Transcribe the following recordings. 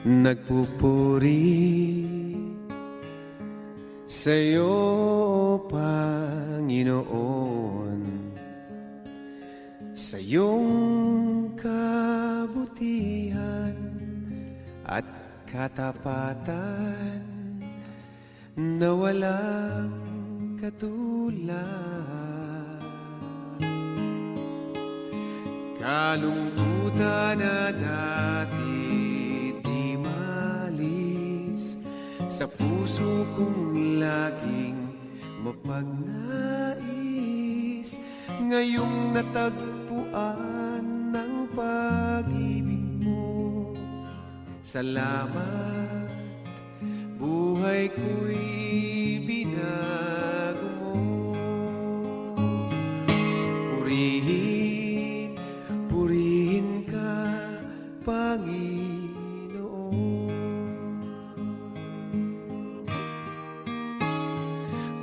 nagpupuri sa'yo, Panginoon, sa iyong kabutihan at katapatan na walang katulad. Kalungkutan na dati di malis sa puso kong laging mapagnais, ngayong natagpuan ng pag-ibig mo. Salamat, buhay ko'y binago mo. Purihin, purihin ka, Panginoon.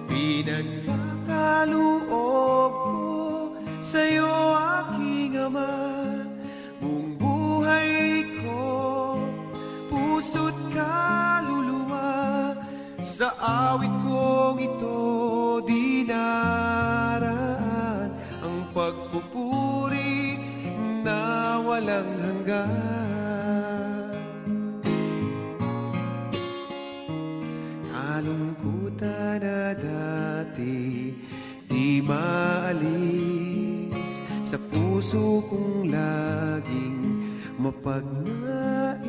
Pinagkakaloob ko sa'yo, aking Ama, buong buhay ko, puso't kaluluwa. Sa awit kong ito dinaraan ang pagpupuri na walang hanggan. Kalungkutan na dati di maalis sa puso kong laging mapagnais,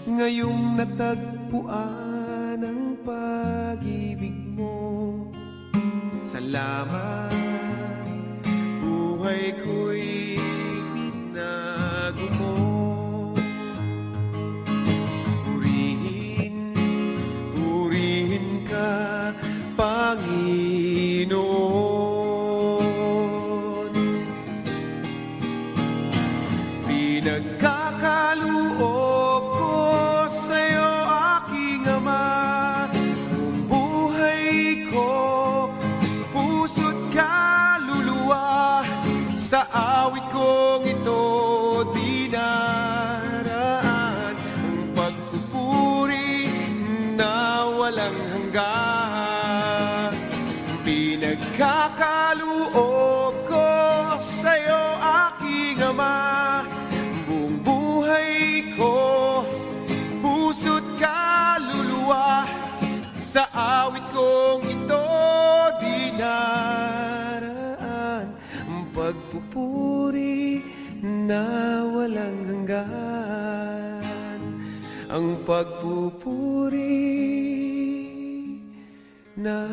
ngayong natagpuan ang pag-ibig mo. Salamat, buhay ko'y binago mo. Purihin, purihin ka, Panginoon. Pinagkakaloob ko sa'yo, aking Ama, buong buhay ko, puso't kaluluwa. Sa awit kong ito dinaraan ang pagpupuri na walang hanggan. Pinagkakaloob ko sa'yo, aking Ama, buong buhay ko, puso't kaluluwa. Sa awit kong ito dinaraan ang pagpupuri na walang hanggan. Ang pagpupuri na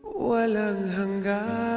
walang hanggan.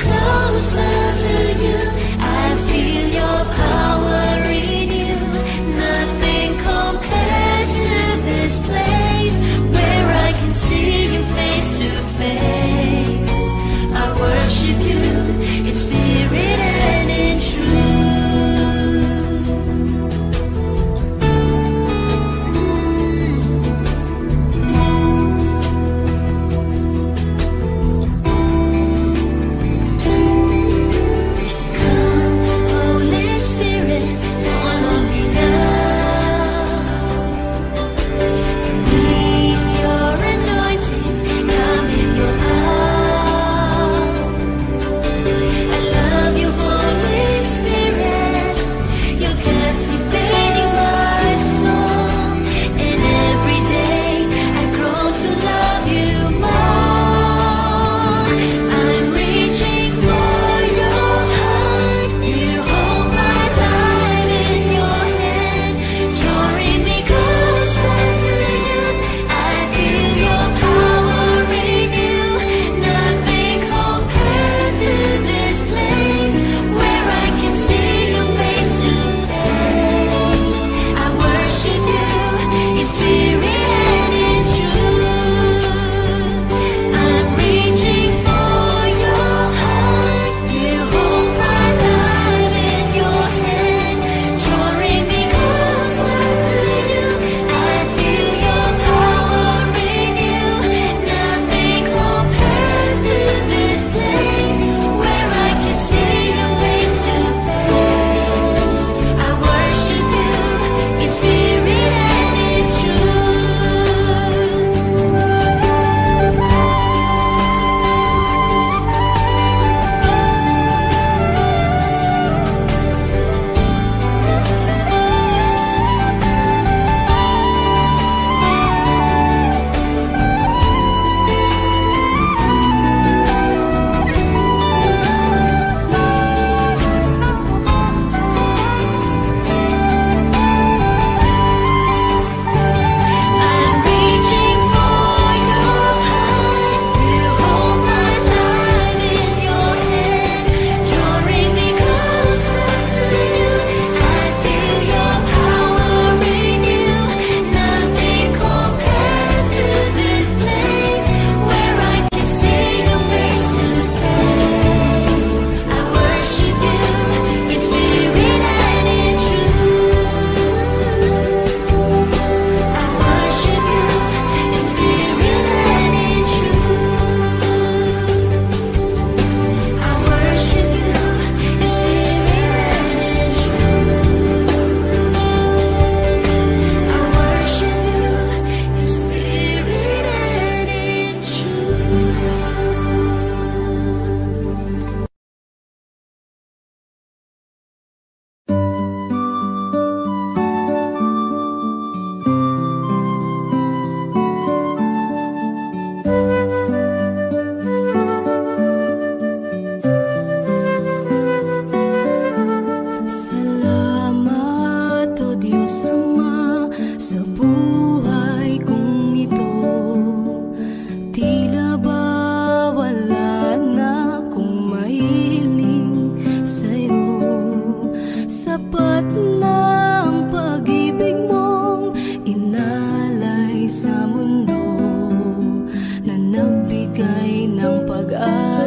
Close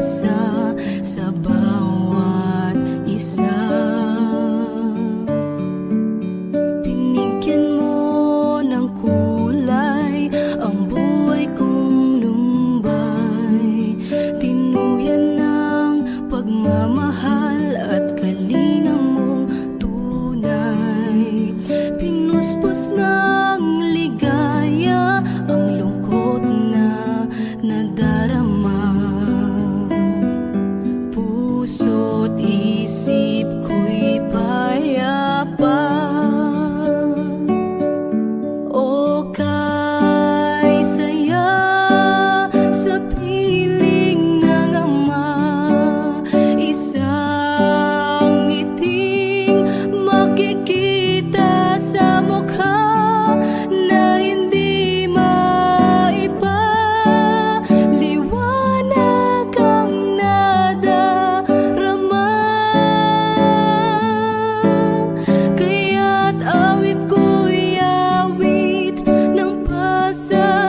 pag-asa sa bawat isa. Binigyan mo ng kulay ang buhay kong lumbay, tinuyan ng pagmamahal at kalinga mong tunay. Pinuspos ng ligaya ang lungkot na nadarama, puso't isip ko'y payapa. O kay saya sa piling ng Ama, isang ngiting makikita sa mukha na hindi maipa. Liwanag ang nadarama, kaya't awit ko'y awit ng pasasalamat.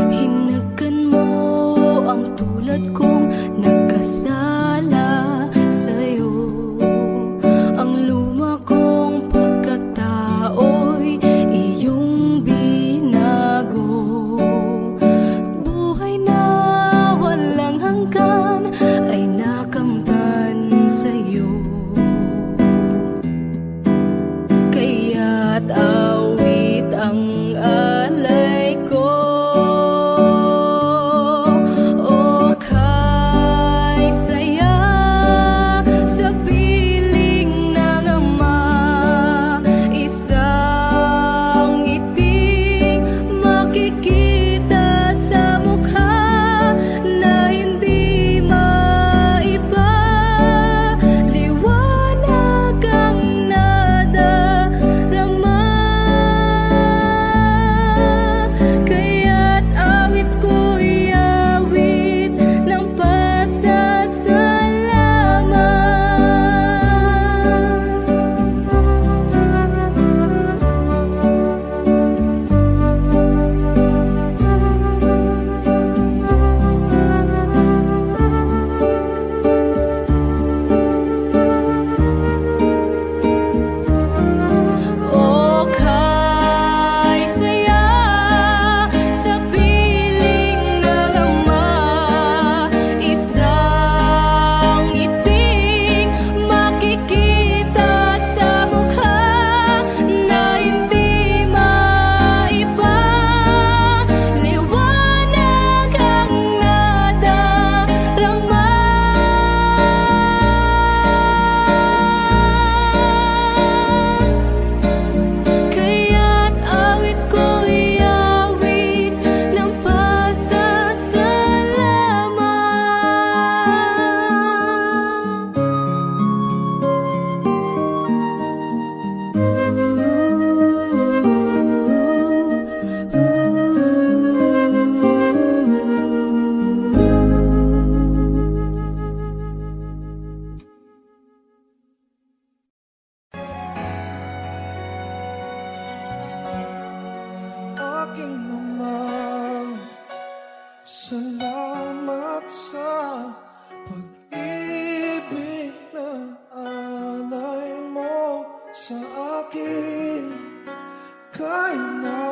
Hinagkan mo ang tulad kong nagkasala sa'yo, ang luma kong pagkatao'y iyong binago. Buhay na walang hanggan ay nakamtan sa'yo, kaya't awit ang alay ko. O kay saya sa piling ng Ama, isang ngiting makikita sa mukha na hindi maiba. Liwanag ang nadarama, kaya't awit ko'y awit ng pasasalamat. O kay saya sa piling ng Ama, isang ngiting makikita sa mukha na hindi maiba. Liwanag ang nadarama, kaya't awit ko'y awit ng Aking Ama, salamat sa pag-ibig na alay mo sa akin. Kahit na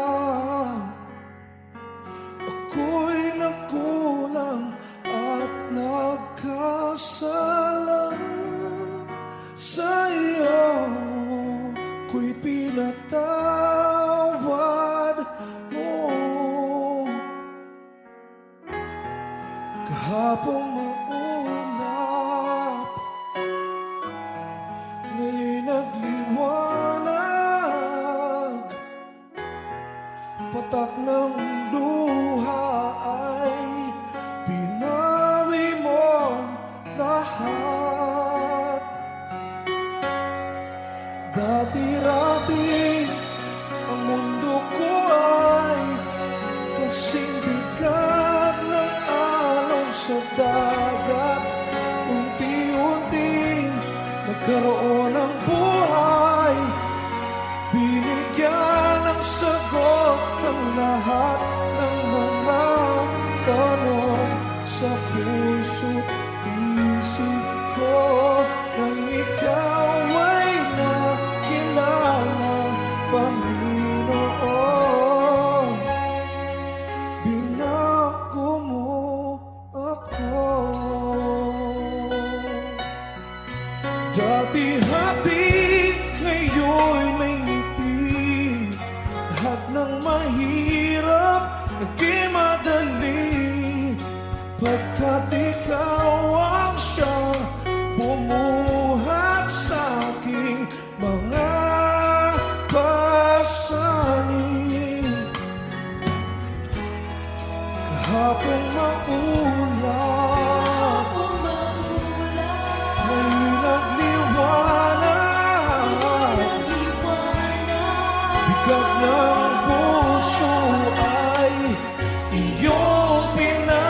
ako'y nagkulang at nagkasala sa iyo, ko'y pinatawad mo. Kahapon maulap, ngayon'y nagliwanag. Patak ng luha ay pinawi mo lahat. Dati-rati ang mundo ko ay kasing bigat ng alon sa dagat. nagkaroon ng buhay, binigyan ng sagot ang lahat ng mga tanong sa puso't isip ko. Nang ikaw ay nakilala, Panginoon, binago mo ako. Dati happy, ngayon may ngiti. Lahat ng mahirap, naging madali, pagkat ikaw ang siyang bumuhat sa aking mga pasanin. Kahapon maulan, may nagliwanag, bigat ng puso ay iyong pinagaan.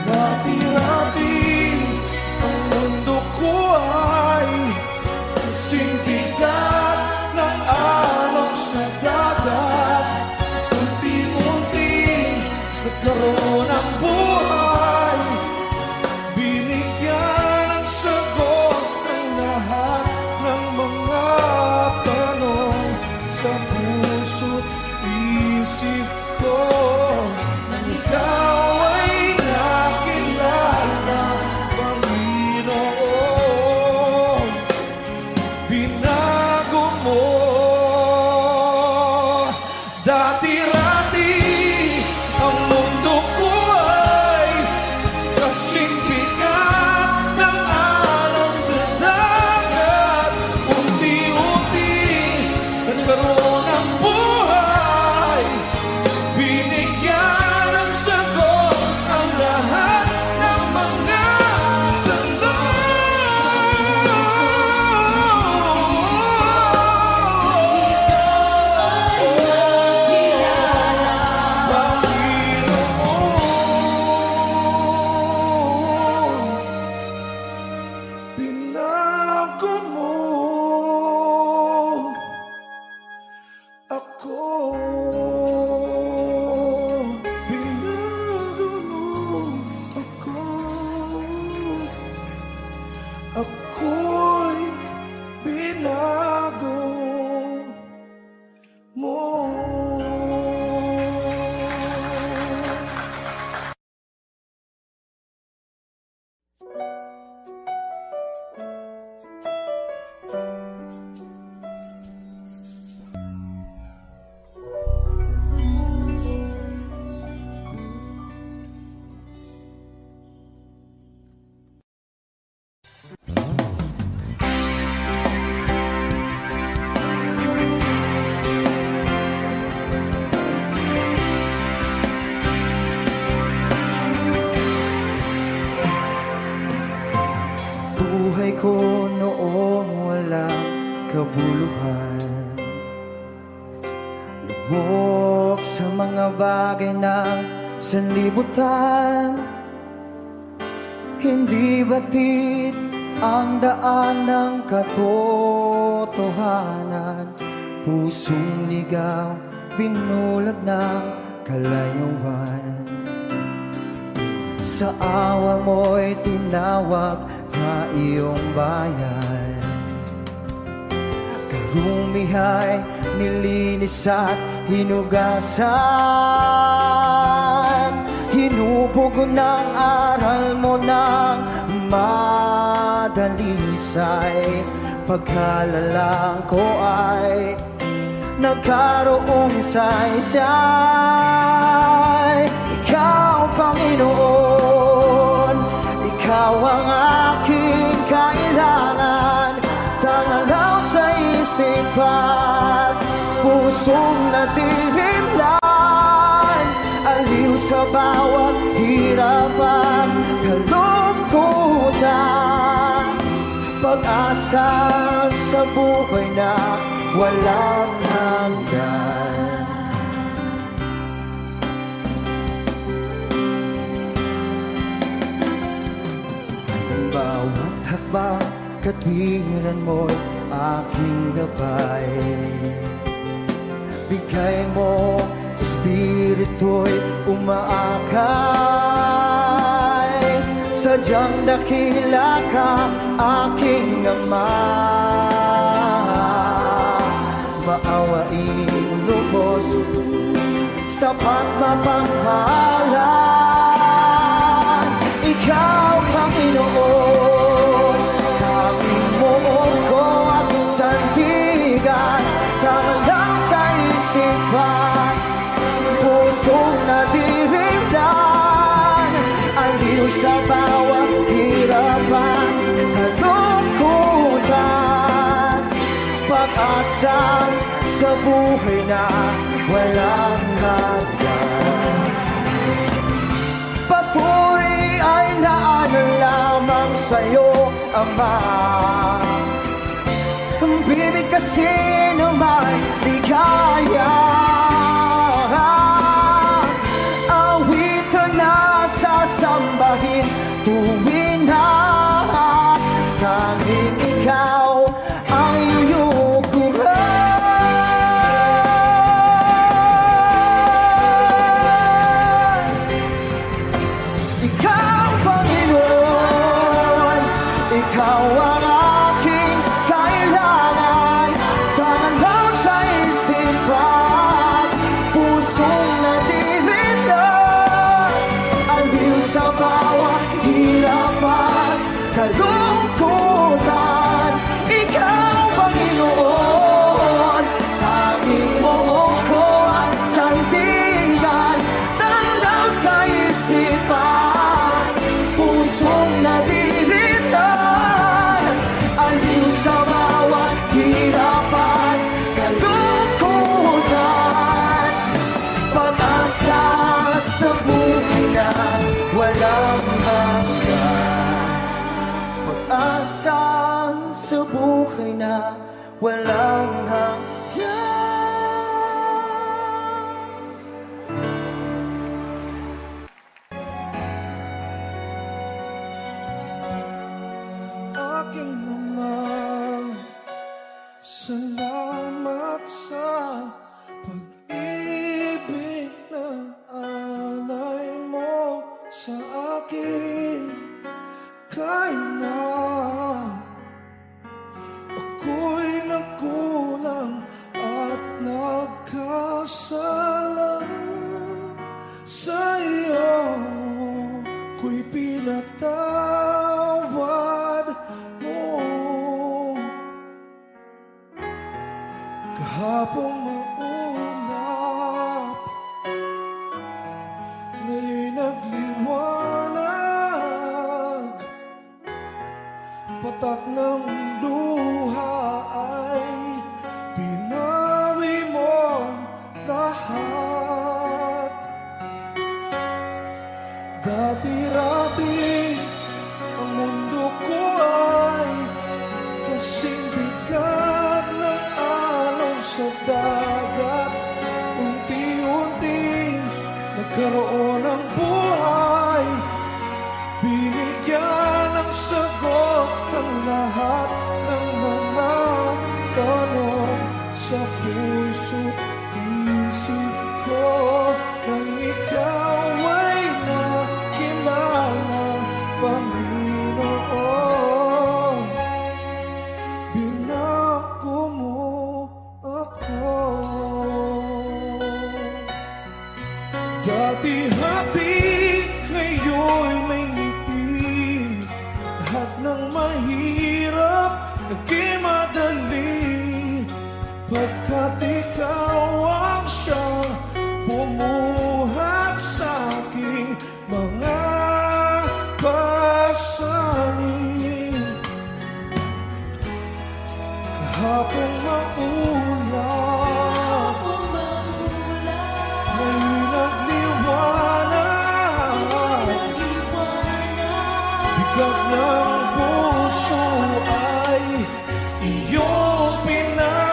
Dati-dati ang mundo ko ay kasing bigat ng alon sa dagat. Unti-unti nagkaroon ng buhay, binigyan ng sagot ang lahat ng mga tanong sa puso't isip ko. Nang ikaw ay nakilala, Panginoon, binago mo. Dati-dati ang mundo ko ay kasing bigat ng alon sa dagat. Unti-unti nagkaroon ng buhay, binigyan ng sagot ang lahat ng mga binago mo ako. Binago mo ako. Ako'y binago mo. Buhay ko noong walang kabuluhan, lubog sa mga bagay ng sanlibutan. Hindi batid ang daan ng katotohanan, pusong ligaw, binulag ng kalayuan. Sa awa mo'y tinawag na iyong bayan, karumihay nilinis at hinugasan. Hinubog ng aral mo ng madalisay, pagkalalang ko ay nagkaroong saysay. Ikaw, Panginoon, ikaw ang aking kailangan. Tangalaw sa isipan, pusong natirimlan, aliw sa bawat hirapan, kalungkutan, pag-asa sa buhay na walang hanggan. lamang katwiran mo'y aking gabay. Bigay mo, espiritu'y umaakay. Sadyang dakila ka, aking Ama. Maawain lubos, sapat mapangpalan. Ikaw, Panginoon, tanging mo ko at sandigan. Tama lang sa isipan, pusong nadirimlan. Aliw sa bawat hirapan, kalungkutan. Pag-asa sa buhay na walang hanggan. Papuri ay naanan lamang sa'yo, Ama. Ang bibig kasi naman di kaya. Awitan na sasambahin tuwin na tanging ikaw ang iyukuran. Ikaw, Panginoon, ikaw ang aking kailangan. Tangan lang sa isipan, pusong nadirindan. Aliw sa bawat hirapan, kalungkutan. Ikaw, Panginoon, tanging mo ko at sandigan. Tangan lang sa isipan, pusong nadirindan. Aliw sa bawat hirapan, kalungkutan. Pag-asa sa buhay na walang hanggan. Pag-asa sa buhay na walang hanggan. Aking Ama, salamat sa pag-ibig na alay mo sa akin. Kahit na ako'y nagkulang at nagkasala sa iyo, ko'y pinatawad mo. Kahapon maulap, ngayon'y nagliwanag. Patak ng luha ay pinawi mo lahat. Dati-rati ang mundo ko ay kasing bigat ng alon sa dagat. Unti-unting nagkaroon ng buhay, binigyan ng sagot ang lahat ng mga tanong sa puso't isip ko. Nang ikaw ay nakilala, Panginoon, binako mo ako. Dati happy, ngayon may ngiti. Lahat ng mahirap naging madali, pagkat ikaw ang siyang bumuhat sa aking mga pasanin. Kahapon maulap, ngayon nagliwanag. Bigat ng puso ay iyong pinagaan.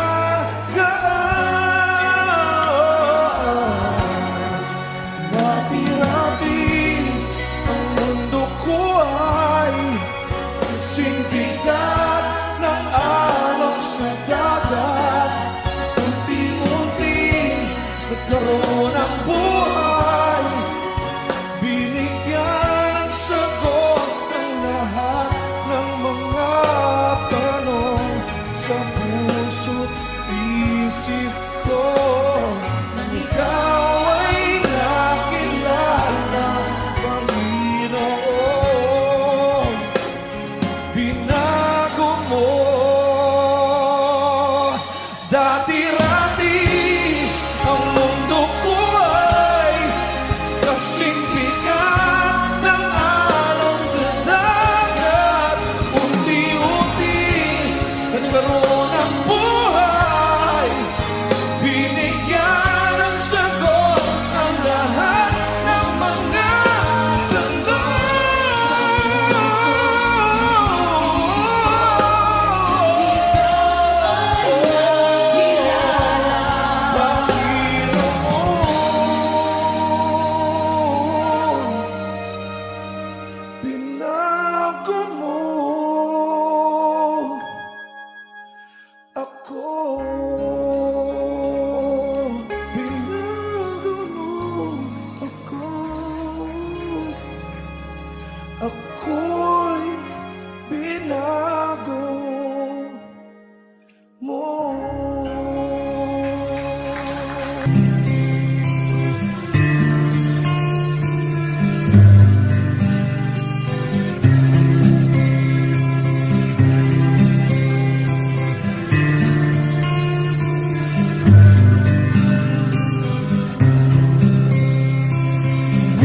ng buhay, binigyan ng sagot ang lahat ng mga tanong sa puso't isip ko. Nang ikaw ay nakilala, Panginoon, binago mo. Dati-rati ang mundo ko ay kasing bigat ng alon sa dagat. Unti-unti nagkaroon ang buhay, binigyan ng sagot ang lahat ng mga tanong sa binago mo ako. Binago mo ako. Ako'y binago mo.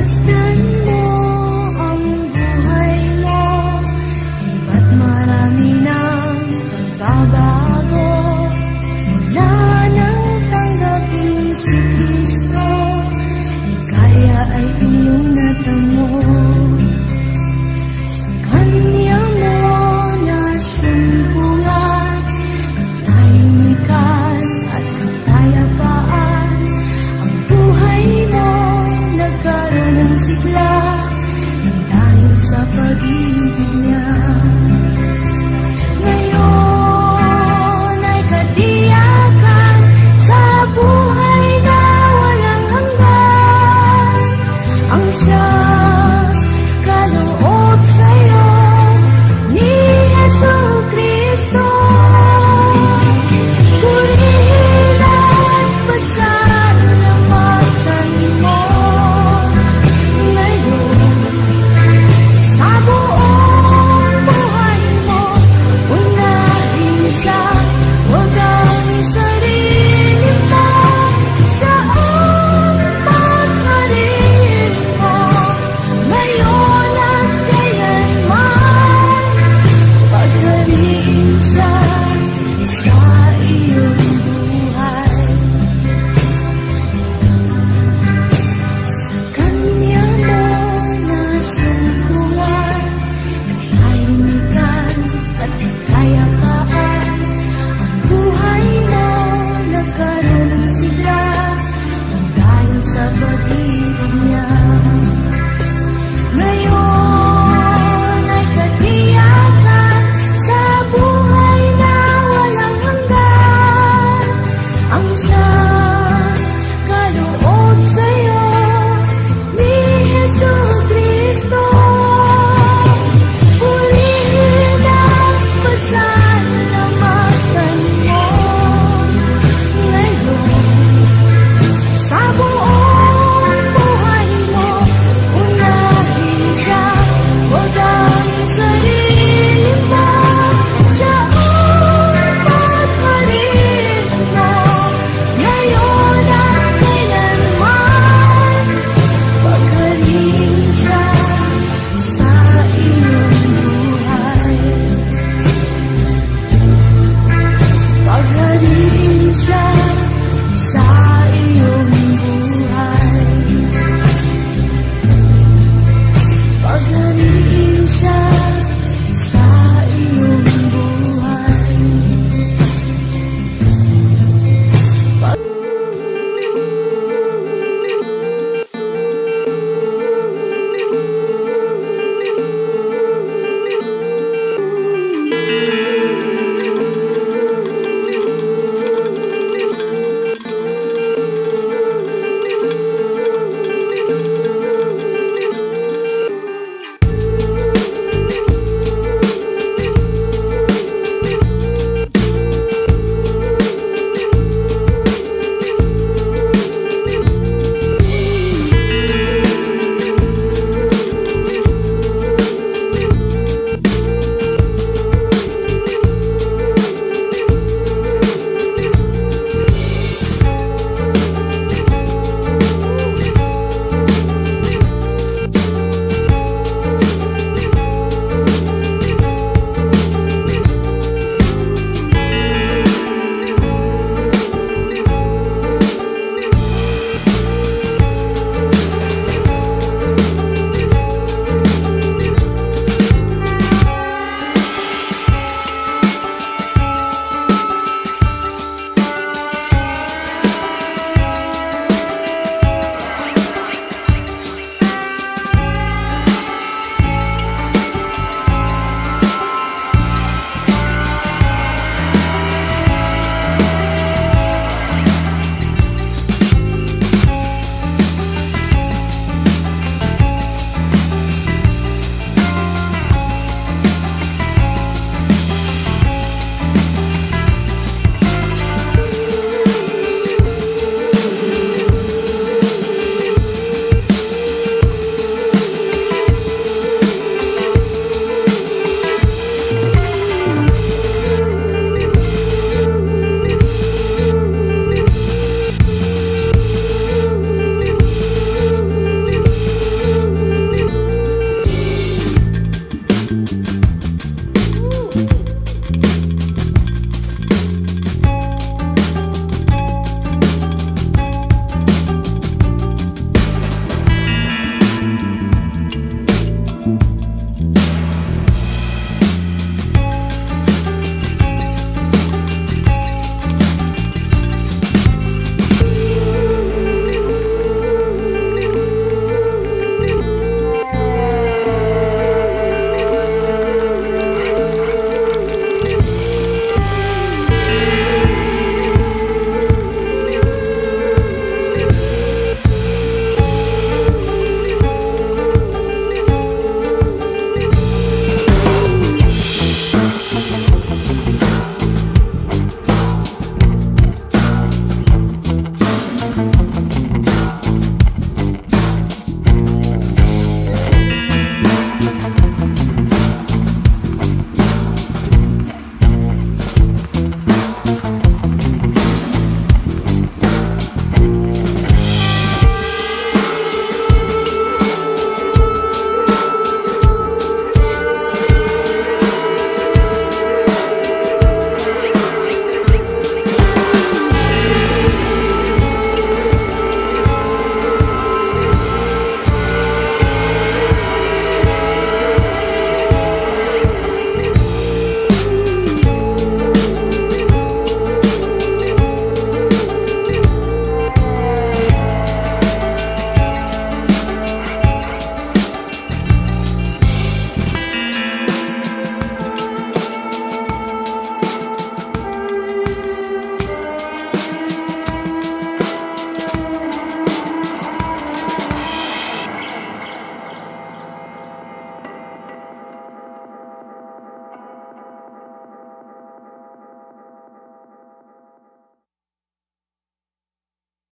Masdan mo ang buhay mo, iba't marami ng pagbabago. Mula nang tanggapin si Kristo, ligaya ay iyong natamo. Sa Kanya mo nasumpungan, katahimikan at kapayapaan. Ang buhay mo nagkaroon ng sigla, nang dahil sa pag-ibig